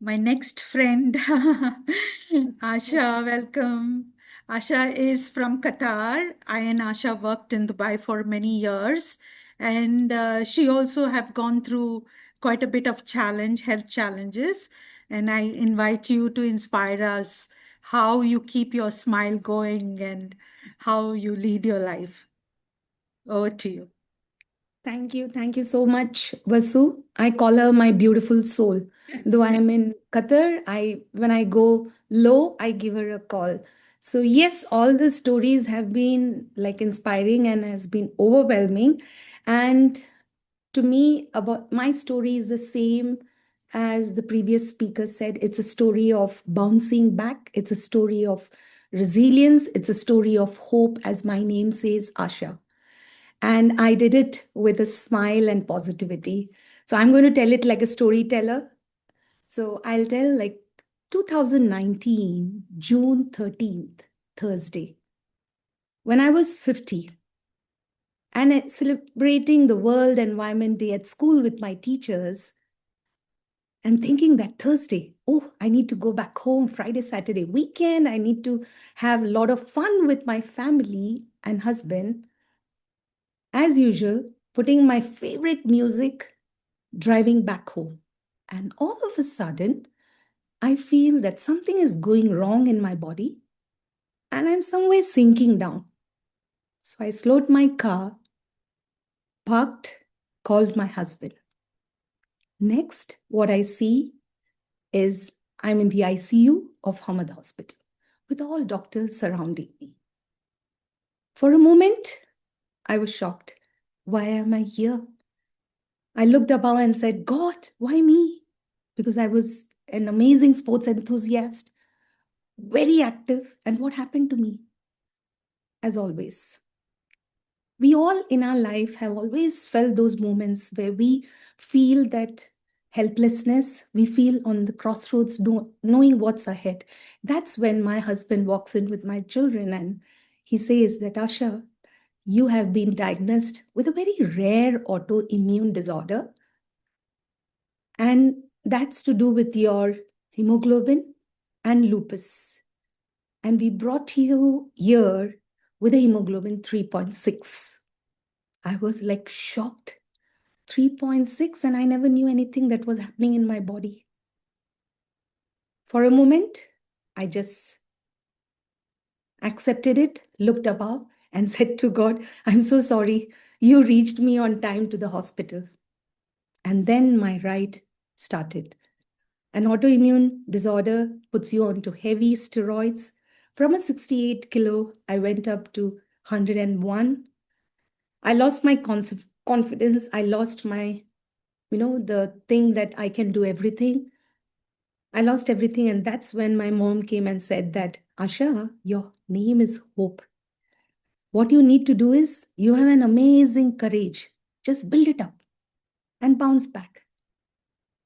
My next friend, Asha, welcome. Asha is from Qatar. I and Asha worked in Dubai for many years, and she also have gone through quite a bit of health challenges. And I invite you to inspire us how you keep your smile going and how you lead your life. Over to you. Thank you. Thank you so much, Vasu. I call her my beautiful soul. Though I am in Qatar, I when I go low, I give her a call. So yes, all the stories have been like inspiring and has been overwhelming. And to me, about my story is the same as the previous speaker said. It's a story of bouncing back. It's a story of resilience. It's a story of hope, as my name says, Asha. And I did it with a smile and positivity. So I'm going to tell it like a storyteller. So I'll tell like 2019, June 13th, Thursday, when I was 50 and celebrating the World Environment Day at school with my teachers and thinking that Thursday, oh, I need to go back home Friday, Saturday, weekend. I need to have a lot of fun with my family and husband. As usual, putting my favorite music, driving back home. And all of a sudden, I feel that something is going wrong in my body and I'm somewhere sinking down. So I slowed my car, parked, called my husband. Next, what I see is I'm in the ICU of Hamad Hospital with all doctors surrounding me. For a moment, I was shocked. Why am I here? I looked above and said, God, why me? Because I was an amazing sports enthusiast, very active. And what happened to me? As always, we all in our life have always felt those moments where we feel that helplessness, we feel on the crossroads, knowing what's ahead. That's when my husband walks in with my children and he says that, Asha, you have been diagnosed with a very rare autoimmune disorder. And that's to do with your hemoglobin and lupus. And we brought you here with a hemoglobin 3.6. I was like shocked. 3.6, and I never knew anything that was happening in my body. For a moment, I just accepted it, looked above, and said to God, I'm so sorry. You reached me on time to the hospital. And then my ride started. An autoimmune disorder puts you onto heavy steroids. From a 68 kilo, I went up to 101. I lost my confidence. I lost my, the thing that I can do everything. I lost everything. And that's when my mom came and said that, Asha, your name is Hope. What you need to do is you have an amazing courage. Just build it up and bounce back.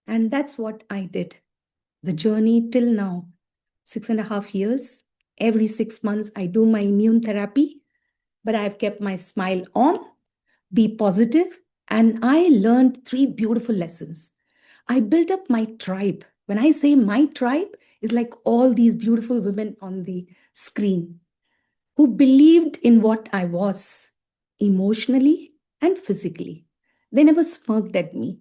And that's what I did. The journey till now, 6.5 years. Every 6 months, I do my immune therapy, but I've kept my smile on, be positive, and I learned three beautiful lessons. I built up my tribe. When I say my tribe, is like all these beautiful women on the screen who believed in what I was emotionally and physically. They never smirked at me.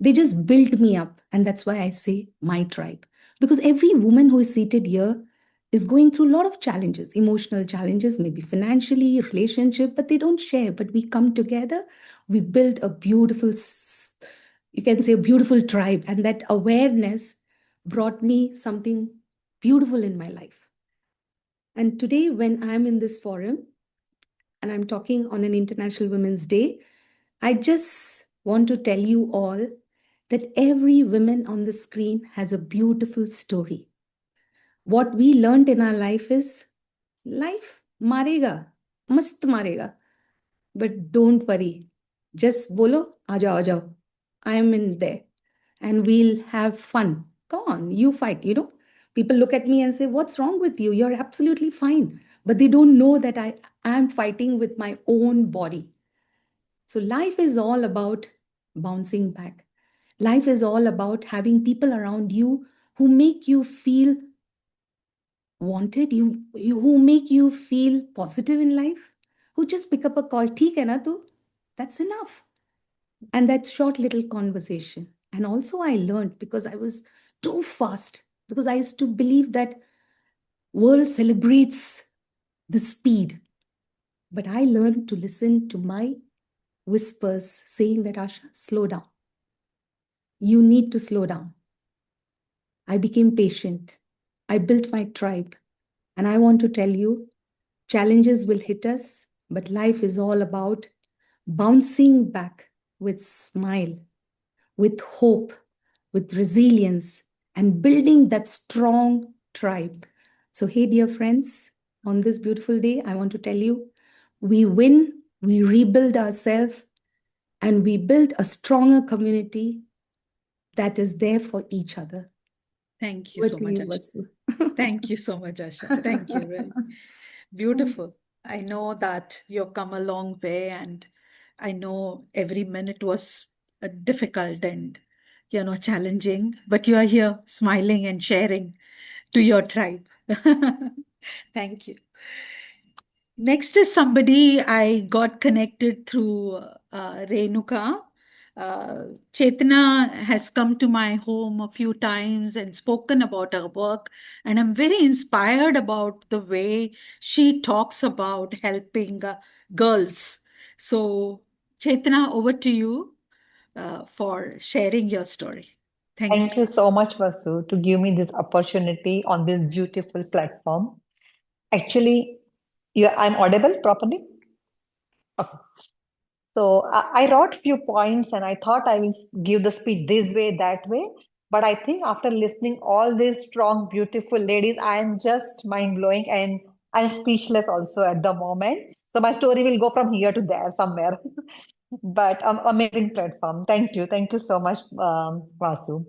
They just built me up. And that's why I say my tribe. Because every woman who is seated here is going through a lot of challenges, emotional challenges, maybe financially, relationship, but they don't share. But we come together, we build a beautiful, you can say, a beautiful tribe. And that awareness brought me something beautiful in my life. And today, when I'm in this forum and I'm talking on an International Women's Day, I just want to tell you all that every woman on the screen has a beautiful story. What we learned in our life is life marega, mast marega. But don't worry. Just bolo, aa jao. I am in there. And we'll have fun. Go on, you fight. People look at me and say, what's wrong with you? You're absolutely fine. But they don't know that I am fighting with my own body. So life is all about bouncing back. Life is all about having people around you who make you feel wanted, who make you feel positive in life, who just pick up a call, theek hai na tu? That's enough. And that short little conversation. And also I learned, because I was too fast, because I used to believe that world celebrates the speed. But I learned to listen to my whispers saying that, Asha, slow down. You need to slow down. I became patient. I built my tribe. And I want to tell you, challenges will hit us, but life is all about bouncing back with smile, with hope, with resilience, and building that strong tribe. So, hey, dear friends, on this beautiful day, I want to tell you, we win, we rebuild ourselves, and we build a stronger community that is there for each other. Thank you Over so to much, you, Asha. Vasu. Thank you so much, Asha. Thank you. Really beautiful. I know that you've come a long way, and I know every minute was difficult and challenging, but you are here smiling and sharing to your tribe. Thank you. Next is somebody I got connected through Renuka. Uh, Chetna has come to my home a few times and spoken about her work, and I'm very inspired about the way she talks about helping girls. So, Chetna, over to you for sharing your story. Thank you. Thank you so much, Vasu, to give me this opportunity on this beautiful platform. Actually, I'm audible properly? Okay. So I wrote few points and I thought I will give the speech this way, that way. But I think after listening all these strong, beautiful ladies, I am just mind blowing and I'm speechless also at the moment. So my story will go from here to there somewhere. But amazing platform. Thank you. Thank you so much, Vasu.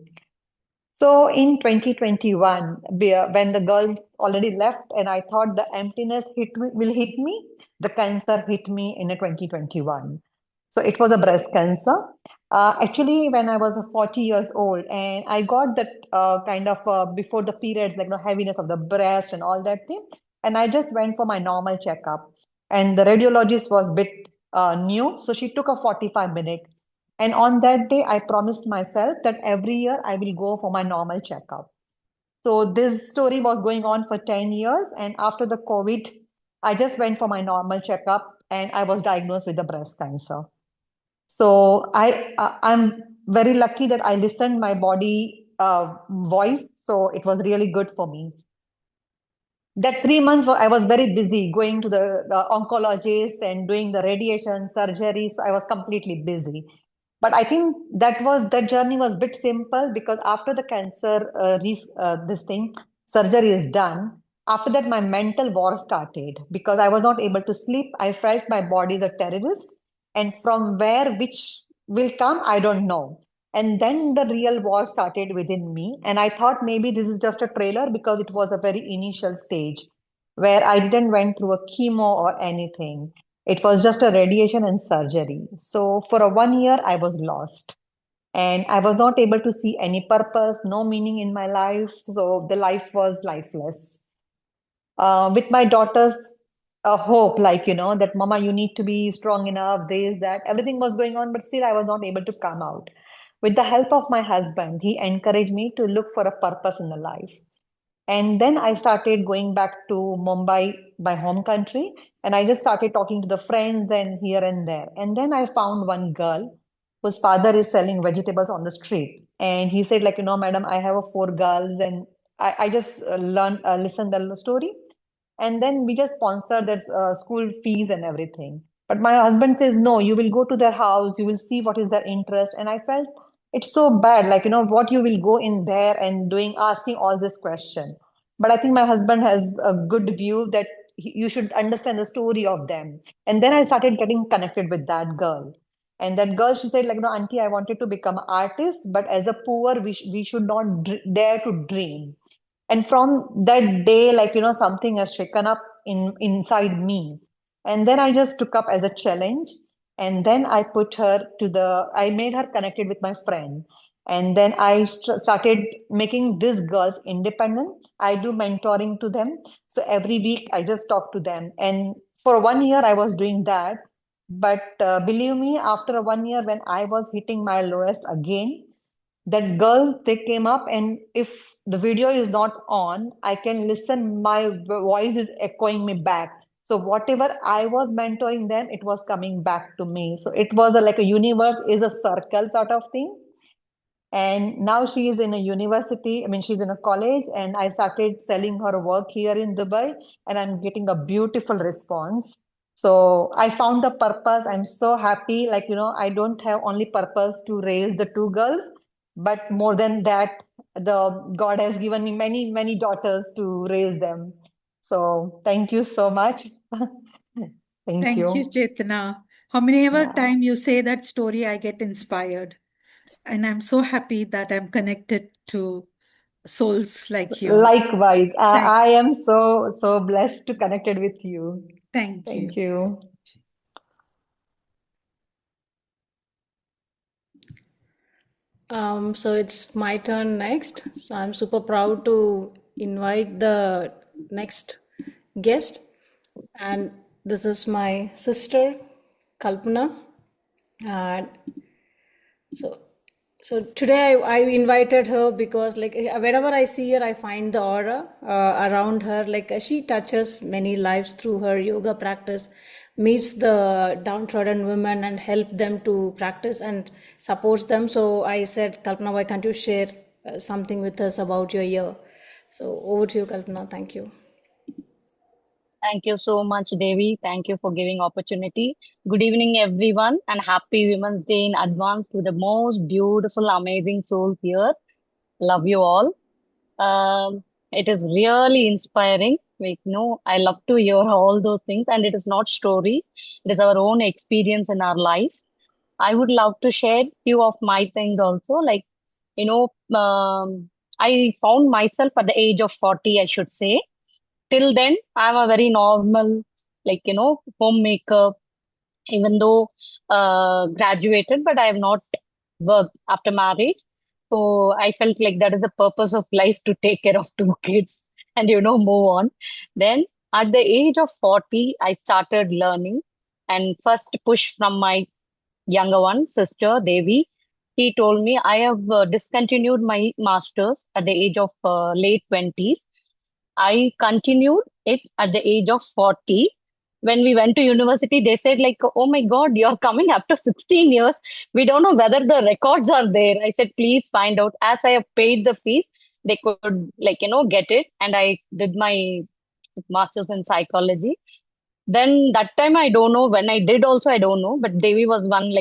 So in 2021, when the girl already left, and I thought the emptiness will hit me, the cancer hit me in a 2021. So it was a breast cancer. Actually, when I was 40 years old, and I got that kind of before the periods, like heaviness of the breast and all that thing, and I just went for my normal checkup, and the radiologist was bit new, so she took a 45-minute. And on that day, I promised myself that every year I will go for my normal checkup. So this story was going on for 10 years. And after the COVID, I just went for my normal checkup and I was diagnosed with the breast cancer. So I'm very lucky that I listened my body voice. So it was really good for me. That 3 months, I was very busy going to the oncologist and doing the radiation surgery. So I was completely busy. But I think that journey was a bit simple because after the cancer, this thing, surgery is done. After that, my mental war started because I was not able to sleep. I felt my body is a terrorist. And from where which will come, I don't know. And then the real war started within me. And I thought maybe this is just a trailer because it was a very initial stage where I didn't went through a chemo or anything. It was just a radiation and surgery. So for a 1 year, I was lost. And I was not able to see any purpose, no meaning in my life. So the life was lifeless. With my daughters, a hope, like, that mama, you need to be strong enough, this, that, everything was going on, but still I was not able to come out. With the help of my husband, he encouraged me to look for a purpose in the life. And then I started going back to Mumbai, my home country, and I just started talking to the friends and here and there. And then I found one girl whose father is selling vegetables on the street. And he said, like, madam, I have four girls, and I just listened the story. And then we just sponsor their school fees and everything. But my husband says, no, you will go to their house, you will see what is their interest. And I felt it's so bad, like, what you will go in there and asking all this question. But I think my husband has a good view that you should understand the story of them. And then I started getting connected with that girl. And that girl, she said, like, no, auntie, I wanted to become an artist, but as a poor, we should not dare to dream. And from that day, like, something has shaken up inside me. And then I just took up as a challenge. And then I made her connected with my friend. And then I started making these girls independent. I do mentoring to them. So every week I just talk to them. And for 1 year, I was doing that. But believe me, after 1 year, when I was hitting my lowest again, that girls, they came up, and if the video is not on, I can listen, my voice is echoing me back. So whatever I was mentoring them, it was coming back to me. So it was like a universe is a circle sort of thing. And now she is in a university. I mean, she's in a college, and I started selling her work here in Dubai, and I'm getting a beautiful response. So I found a purpose. I'm so happy. Like, I don't have only purpose to raise the two girls, but more than that, the God has given me many, many daughters to raise them. So thank you so much. Thank Thank you, you. Chetna. How many ever Yeah. time you say that story, I get inspired. And I'm so happy that I'm connected to souls like you. Likewise, Thank, I am so blessed to connected with you. thank Thank you so you. much. So it's my turn next. So I'm super proud to invite the next guest. And this is my sister, Kalpana. And so so today I invited her because like whenever I see her, I find the aura around her. Like she touches many lives through her yoga practice, meets the downtrodden women and help them to practice and supports them. So I said, Kalpana, why can't you share something with us about your year? So over to you, Kalpana. Thank you. Thank you so much, Devi. Thank you for giving opportunity. Good evening, everyone, and happy Women's Day in advance to the most beautiful, amazing souls here. Love you all. It is really inspiring. I love to hear all those things, and it is not story. It is our own experience in our life. I would love to share few of my things also. You know, um, I found myself at the age of 40, I should say. Till then, I'm a very normal, homemaker, even though graduated, but I have not worked after marriage. So I felt like that is the purpose of life to take care of two kids and, move on. Then at the age of 40, I started learning and first push from my younger one, sister Devi. He told me I have discontinued my master's at the age of late 20s. I continued it at the age of 40. When we went to university, they said like, oh my God, you're coming after 16 years. We don't know whether the records are there. I said, please find out. As I have paid the fees, they could get it. And I did my master's in psychology. Then that time I don't know. When I did also I don't know. But Devi was one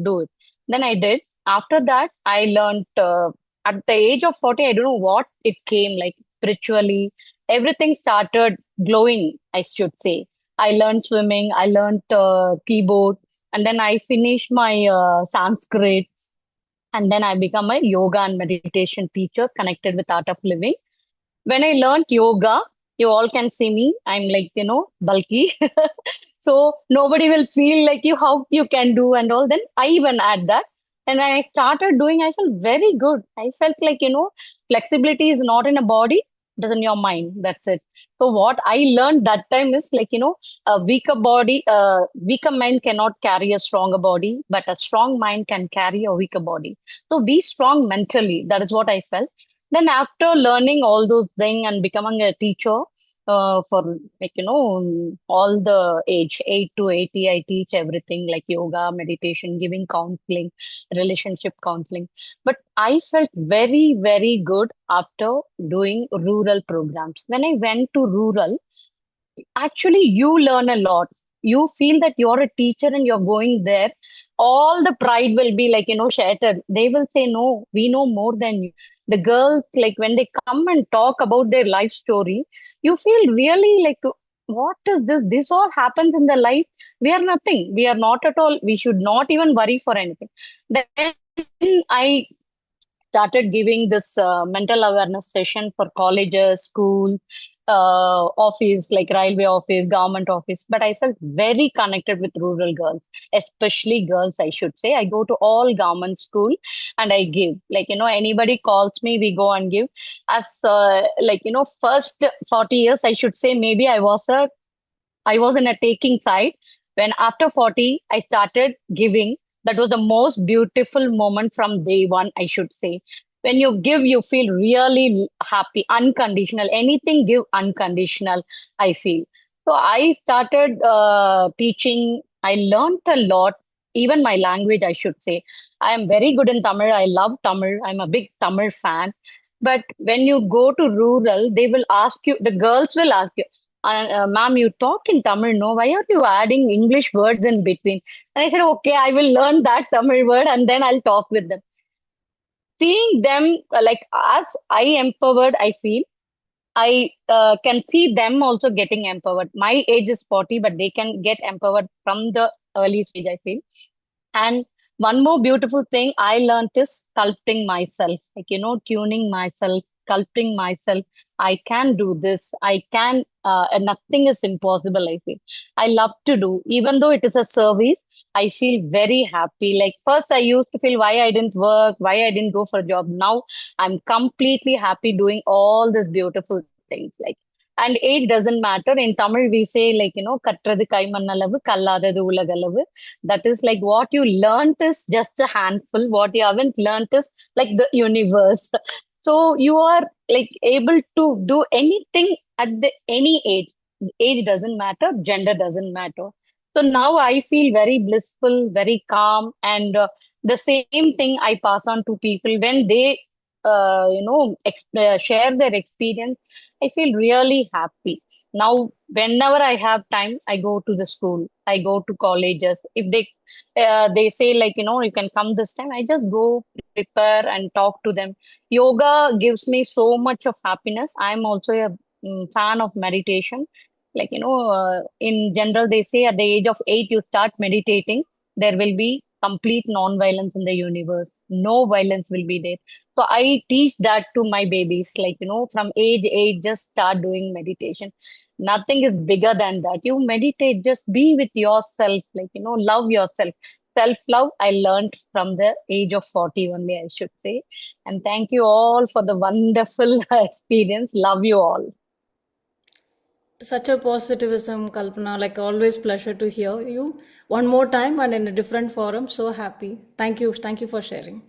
do it. Then I did. After that I learned at the age of 40. I don't know what it came like spiritually. Everything started glowing. I should say. I learned swimming. I learned keyboard, and then I finished my Sanskrit, and then I become a yoga and meditation teacher connected with Art of Living. When I learned yoga, you all can see me. I'm like, bulky. So nobody will feel like you how you can do and all. Then I even add that. And when I started doing, I felt very good. I felt like, flexibility is not in a body, it is in your mind. That's it. So what I learned that time is like, weaker mind cannot carry a stronger body, but a strong mind can carry a weaker body. So be strong mentally. That is what I felt. Then after learning all those things and becoming a teacher for all the age 8 to 80, I teach everything like yoga, meditation, giving counseling, relationship counseling. But I felt very, very good after doing rural programs. When I went to rural, actually you learn a lot. You feel that you're a teacher and you're going there, all the pride will be like shattered. They will say, no, we know more than you. The girls, like when they come and talk about their life story, you feel really like, what is this all happens in the life. We are nothing, we are not at all, we should not even worry for anything. Then I started giving this mental awareness session for colleges, schools, office, like railway office, government office, but I felt very connected with rural girls, especially girls, I should say. I go to all government school and I give. Like, anybody calls me, we go and give. As first 40 years, I should say, maybe I was in a taking side. When after 40, I started giving. That was the most beautiful moment from day one, I should say. When you give, you feel really happy, unconditional. Anything, give unconditional, I feel. So I started teaching. I learned a lot, even my language, I should say. I am very good in Tamil. I love Tamil. I'm a big Tamil fan. But when you go to rural, they will ask you, the girls will ask you, ma'am, you talk in Tamil, no? Why are you adding English words in between? And I said, okay, I will learn that Tamil word and then I'll talk with them. Seeing them, like as I empowered, I feel I can see them also getting empowered. My age is 40, but they can get empowered from the early stage, I feel. And one more beautiful thing I learned is sculpting myself, like, tuning myself, sculpting myself. I can do this. I can, and nothing is impossible, I feel. I love to do, even though it is a service, I feel very happy. Like, first, I used to feel why I didn't work, why I didn't go for a job. Now, I'm completely happy doing all these beautiful things. Like, and age doesn't matter. In Tamil, we say, like, கற்றது கைமண்ணளவு, கல்லாதது உலகளவு. That is like what you learnt is just a handful. What you haven't learnt is like the universe. So you are like able to do anything at any age. Age doesn't matter, gender doesn't matter. So now I feel very blissful, very calm, and the same thing I pass on to people when they, share their experience. I feel really happy. Now, whenever I have time, I go to the school, I go to colleges. If they say like, you can come this time, I just go prepare and talk to them. Yoga gives me so much of happiness. I'm also a fan of meditation. Like, in general, they say at the age of 8, you start meditating, there will be complete non-violence in the universe. No violence will be there. So I teach that to my babies, like, from age 8, just start doing meditation. Nothing is bigger than that. You meditate, just be with yourself, like, love yourself. Self-love, I learned from the age of 40 only, I should say. And thank you all for the wonderful experience. Love you all. Such a positivism, Kalpana. Like always, pleasure to hear you one more time and in a different forum. So happy. Thank you. Thank you for sharing.